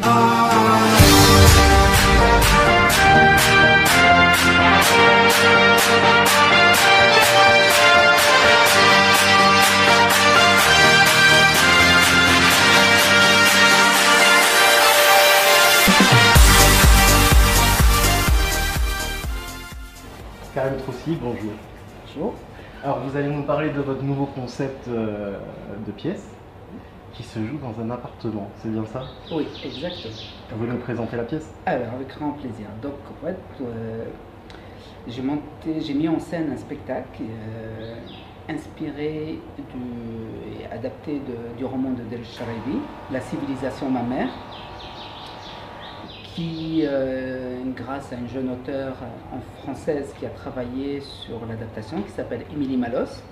Karim Troussi, bonjour. Bonjour. Alors vous allez nous parler de votre nouveau concept de pièce qui se joue dans un appartement, c'est bien ça? Oui, exactement. Vous voulez nous présenter la pièce? Alors, avec grand plaisir. Donc, en fait, j'ai mis en scène un spectacle inspiré et adapté du roman de Del Charaibi, La civilisation ma mère, qui, grâce à une jeune auteure française qui a travaillé sur l'adaptation, qui s'appelle Émilie Malos,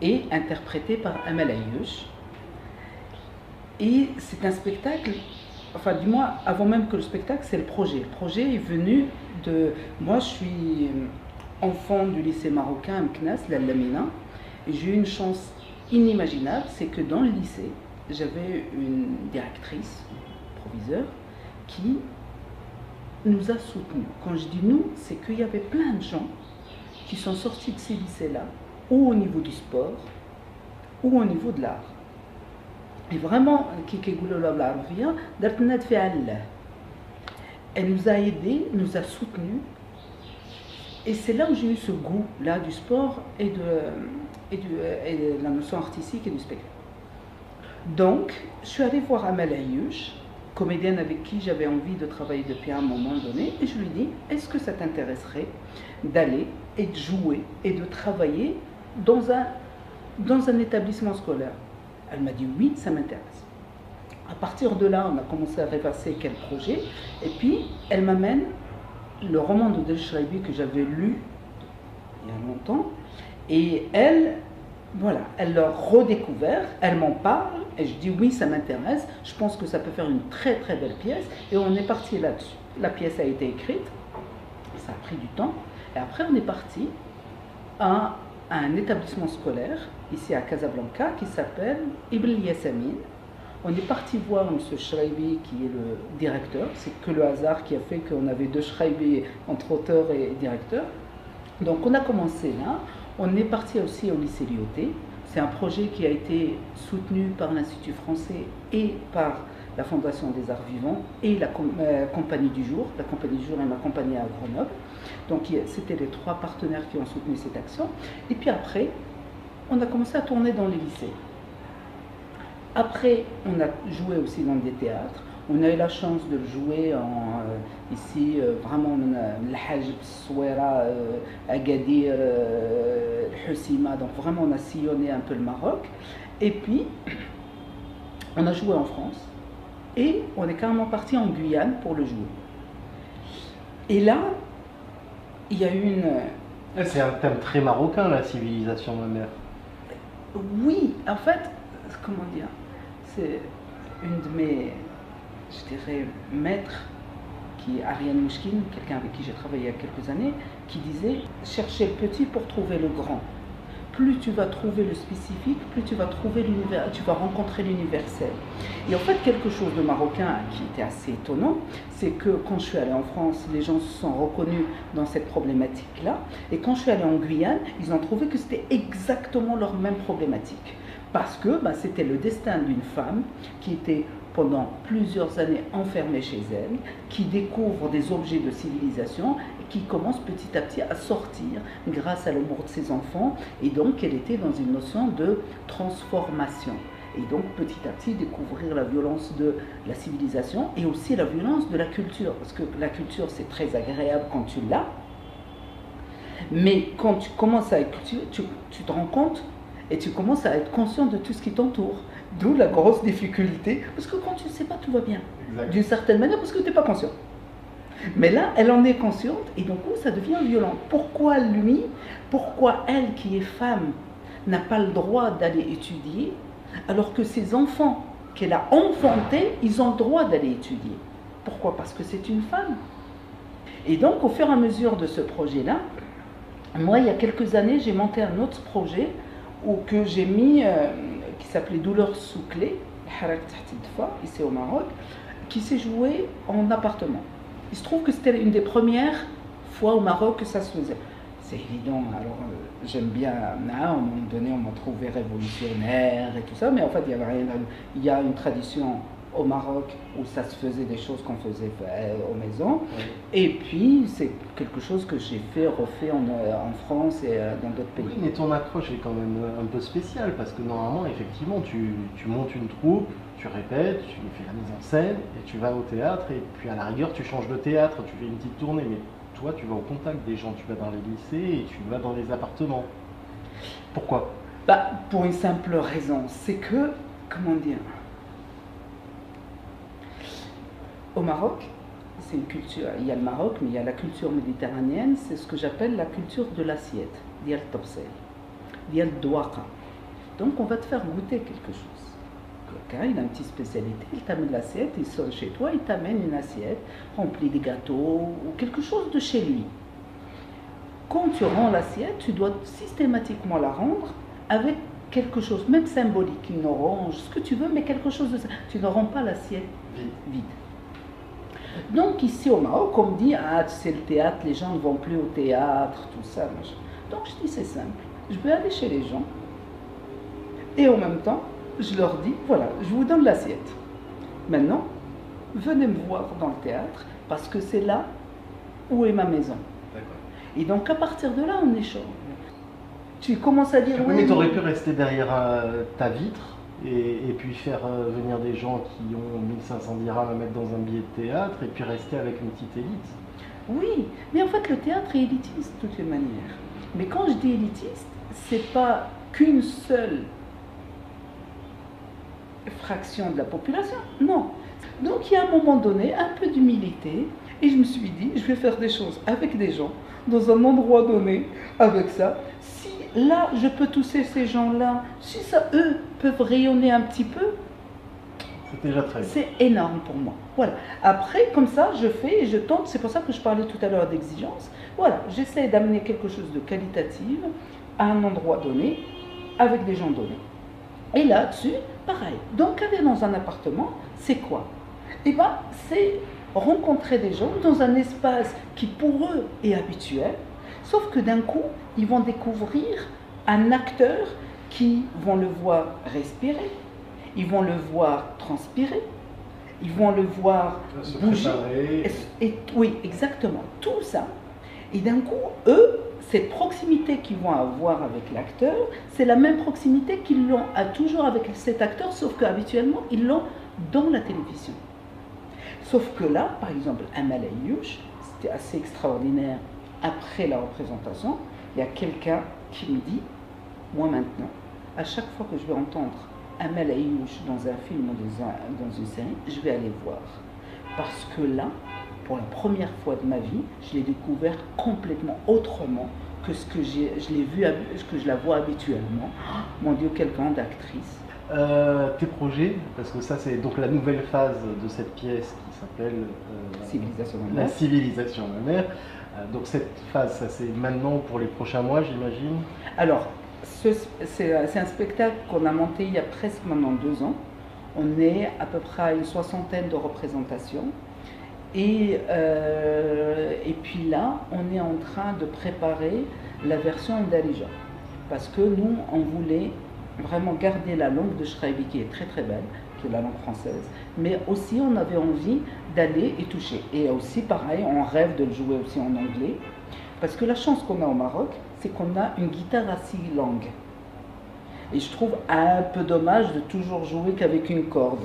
est interprétée par Amel Ayyouch. Et c'est un spectacle, enfin du moins avant même que le spectacle, c'est le projet. Le projet est venu de... Moi je suis enfant du lycée marocain Mknas, l'Al-Lamina, et j'ai eu une chance inimaginable, c'est que dans le lycée, j'avais une directrice, proviseur, qui nous a soutenus. Quand je dis nous, c'est qu'il y avait plein de gens qui sont sortis de ces lycées-là, ou au niveau du sport, ou au niveau de l'art. Et vraiment, elle nous a aidés, nous a soutenus. Et c'est là où j'ai eu ce goût-là du sport et de la notion artistique et du spectacle. Donc, je suis allée voir Amel Ayyouch, comédienne avec qui j'avais envie de travailler depuis un moment donné, et je lui ai dit, est-ce que ça t'intéresserait d'aller et de jouer et de travailler dans un établissement scolaire? Elle m'a dit oui, ça m'intéresse. À partir de là, on a commencé à répasser quel projet. Et puis, elle m'amène le roman de Del Charaibi que j'avais lu il y a longtemps. Et elle, voilà, elle l'a redécouvert, elle m'en parle. Et je dis oui, ça m'intéresse. Je pense que ça peut faire une très très belle pièce. Et on est parti là-dessus. La pièce a été écrite. Ça a pris du temps. Et après, on est parti à un établissement scolaire ici à Casablanca qui s'appelle Ibn Yasamin. On est parti voir M. Charaibi qui est le directeur. C'est que le hasard qui a fait qu'on avait deux Charaibi entre auteur et directeur. Donc on a commencé là. On est parti aussi au lycée Lyoté. C'est un projet qui a été soutenu par l'Institut français et par la Fondation des Arts Vivants et la Compagnie du Jour. La Compagnie du Jour est ma compagnie à Grenoble. Donc c'était les trois partenaires qui ont soutenu cette action. Et puis après, on a commencé à tourner dans les lycées. Après, on a joué aussi dans des théâtres. On a eu la chance de le jouer ici, vraiment, on a l'Hajj, Souera, Agadir, Hussima. Donc vraiment, on a sillonné un peu le Maroc. Et puis, on a joué en France. Et on est carrément parti en Guyane pour le jouer. Et là, il y a eu une... C'est un thème très marocain, la civilisation ma mère. Oui, en fait, comment dire, c'est une de mes, je dirais, maîtres, qui est Ariane Mouchkine, quelqu'un avec qui j'ai travaillé il y a quelques années, qui disait « Cherchez le petit pour trouver le grand ». Plus tu vas trouver le spécifique, plus tu vas trouver l'univers, tu vas rencontrer l'universel. Et en fait, quelque chose de marocain qui était assez étonnant, c'est que quand je suis allée en France, les gens se sont reconnus dans cette problématique-là. Et quand je suis allée en Guyane, ils ont trouvé que c'était exactement leur même problématique. Parce que c'était le destin d'une femme qui était pendant plusieurs années enfermée chez elle, qui découvre des objets de civilisation et qui commence petit à petit à sortir grâce à l'amour de ses enfants. Et donc, elle était dans une notion de transformation. Et donc, petit à petit, découvrir la violence de la civilisation et aussi la violence de la culture. Parce que la culture, c'est très agréable quand tu l'as. Mais quand tu commences à écouter, tu te rends compte et tu commences à être conscient de tout ce qui t'entoure. D'où la grosse difficulté, parce que quand tu ne sais pas, tout va bien. D'une certaine manière, parce que tu n'es pas conscient. Mais là, elle en est consciente, et donc ça devient violent. Pourquoi lui, pourquoi elle qui est femme, n'a pas le droit d'aller étudier, alors que ses enfants qu'elle a enfantés, ils ont le droit d'aller étudier? Pourquoi? Parce que c'est une femme. Et donc, au fur et à mesure de ce projet-là, moi, il y a quelques années, j'ai monté un autre projet que j'ai mis... qui s'appelait Douleur sous clé, ici au Maroc. qui s'est joué en appartement. Il se trouve que c'était une des premières fois au Maroc que ça se faisait. C'est évident, alors j'aime bien, à un moment donné on m'a trouvé révolutionnaire et tout ça, mais en fait il y avait rien. Il y a une tradition au Maroc où ça se faisait des choses qu'on faisait aux maisons, oui. Et puis c'est quelque chose que j'ai refait en France et dans d'autres pays. Oui, mais ton approche est quand même un peu spéciale, parce que normalement, effectivement, tu montes une troupe, tu répètes, tu fais la mise en scène, et tu vas au théâtre, et puis à la rigueur, tu changes de théâtre, tu fais une petite tournée, mais toi, tu vas au contact des gens, tu vas dans les lycées, et tu vas dans les appartements. Pourquoi? Pour une simple raison, c'est que, comment dire, au Maroc, c'est une culture, il y a le Maroc, mais il y a la culture méditerranéenne, c'est ce que j'appelle la culture de l'assiette, dial topsel, dial douaka. Donc on va te faire goûter quelque chose. Quelqu'un, il a une petite spécialité, il t'amène l'assiette, il sonne chez toi, il t'amène une assiette remplie de gâteaux ou quelque chose de chez lui. Quand tu rends l'assiette, tu dois systématiquement la rendre avec quelque chose, même symbolique, une orange, ce que tu veux, mais quelque chose de ça. Tu ne rends pas l'assiette vide. Donc ici au Maroc, on me dit, ah tu sais le théâtre, les gens ne vont plus au théâtre, tout ça, machin. Donc je dis c'est simple, je vais aller chez les gens et en même temps, je leur dis, voilà, je vous donne l'assiette. Maintenant, venez me voir dans le théâtre parce que c'est là où est ma maison. Et donc à partir de là, on échange. Tu commences à dire oui, mais tu aurais pu rester derrière ta vitre et puis faire venir des gens qui ont 1500 dirhams à mettre dans un billet de théâtre et puis rester avec une petite élite. Oui, mais en fait le théâtre est élitiste de toutes les manières. Mais quand je dis élitiste, c'est pas qu'une seule fraction de la population, non. Donc il y a un moment donné un peu d'humilité et je me suis dit, je vais faire des choses avec des gens, dans un endroit donné, avec ça. Si là, je peux toucher ces gens-là, si ça, eux, peuvent rayonner un petit peu, c'est déjà très bien. C'est énorme pour moi. Voilà. Après, comme ça, je fais et je tente. C'est pour ça que je parlais tout à l'heure d'exigence. Voilà, j'essaie d'amener quelque chose de qualitatif à un endroit donné, avec des gens donnés. Et là-dessus, pareil. Donc, aller dans un appartement, c'est quoi? Eh bien, c'est rencontrer des gens dans un espace qui, pour eux, est habituel, sauf que d'un coup, ils vont découvrir un acteur qui vont le voir respirer, ils vont le voir transpirer, ils vont le voir bouger. Oui, exactement, tout ça. Et d'un coup, eux, cette proximité qu'ils vont avoir avec l'acteur, c'est la même proximité qu'ils l'ont toujours avec cet acteur, sauf qu'habituellement, ils l'ont dans la télévision. Sauf que là, par exemple, Amal Ayyouch, c'était assez extraordinaire. Après la représentation, il y a quelqu'un qui me dit, moi maintenant, à chaque fois que je vais entendre Amal Ayyouch dans un film ou dans une série, je vais aller voir. Parce que là, pour la première fois de ma vie, je l'ai découvert complètement autrement que ce que je la vois habituellement. Oh, mon Dieu, quelle grande actrice. Tes projets, parce que ça c'est donc la nouvelle phase de cette pièce qui s'appelle La civilisation de ma mère. Donc cette phase, ça c'est maintenant pour les prochains mois, j'imagine. Alors, c'est un spectacle qu'on a monté il y a presque maintenant 2 ans. On est à peu près à une 60aine de représentations. Et puis là, on est en train de préparer la version Darija. Parce que nous, on voulait vraiment garder la langue de Schreiber qui est très très belle, qui est la langue française, mais aussi on avait envie d'aller y toucher. Et aussi pareil, on rêve de le jouer aussi en anglais, parce que la chance qu'on a au Maroc, c'est qu'on a une guitare à 6 langues. Et je trouve un peu dommage de toujours jouer qu'avec une corde.